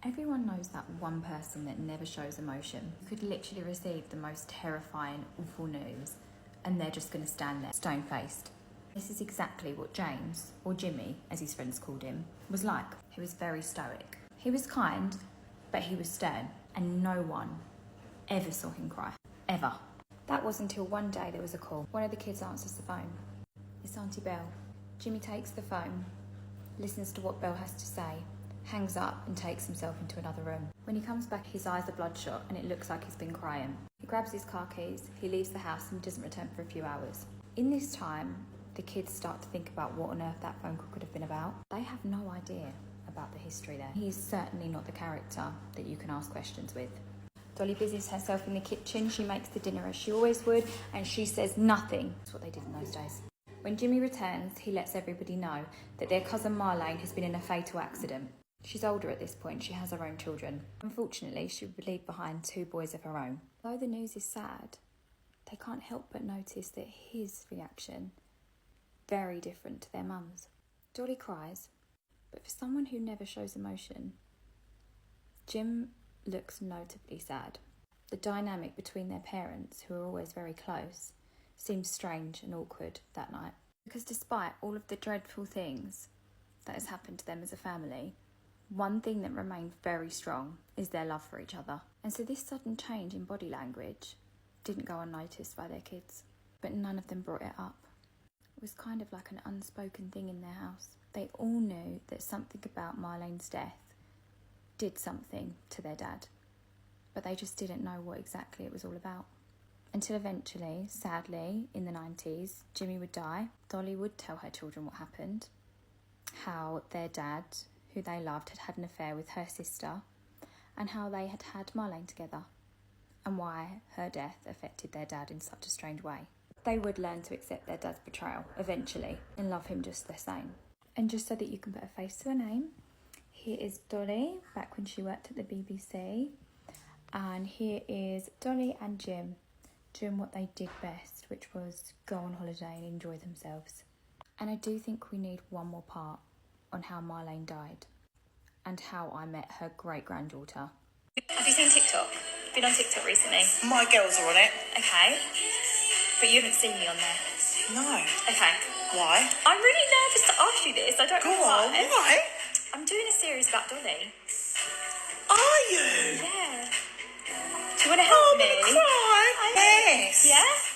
Everyone knows that one person that never shows emotion. You could literally receive the most terrifying, awful news and they're just going to stand there, stone-faced. This is exactly what James, or Jimmy, as his friends called him, was like. He was very stoic. He was kind, but he was stern, and no one ever saw him cry. Ever. That was until one day there was a call. One of the kids answers the phone. It's Auntie Belle. Jimmy takes the phone, listens to what Belle has to say, hangs up and takes himself into another room. When he comes back, his eyes are bloodshot and it looks like he's been crying. He grabs his car keys, he leaves the house and doesn't return for a few hours. In this time, the kids start to think about what on earth that phone call could have been about. They have no idea about the history there. He is certainly not the character that you can ask questions with. Dolly busies herself in the kitchen. She makes the dinner as she always would and she says nothing. That's what they did in those days. When Jimmy returns, he lets everybody know that their cousin Marlene has been in a fatal accident. She's older at this point, she has her own children. Unfortunately, she would leave behind 2 boys of her own. Though the news is sad, they can't help but notice that his reaction very different to their mum's. Dolly cries, but for someone who never shows emotion, Jim looks notably sad. The dynamic between their parents, who are always very close, seems strange and awkward that night. Because despite all of the dreadful things that has happened to them as a family, one thing that remained very strong is their love for each other. And so this sudden change in body language didn't go unnoticed by their kids, but none of them brought it up. It was kind of like an unspoken thing in their house. They all knew that something about Marlene's death did something to their dad, but they just didn't know what exactly it was all about. Until eventually, sadly, in the 90s, Jimmy would die. Dolly would tell her children what happened, how their dad, who they loved, had had an affair with her sister, and how they had had Marlene together, and why her death affected their dad in such a strange way. They would learn to accept their dad's betrayal, eventually, and love him just the same. And just so that you can put a face to a name, here is Dolly, back when she worked at the BBC, and here is Dolly and Jim, doing what they did best, which was go on holiday and enjoy themselves. And I do think we need one more part on how Marlene died and how I met her great-granddaughter. Have you seen TikTok? Been on TikTok recently? My girls are on it. Okay. But you haven't seen me on there? No. Okay. Why? I'm really nervous to ask you this. I don't know why. Why? I'm doing a series about Dolly. Are you? Yeah. Do you want to help me? I'm gonna cry. Yes. Yes. Yeah?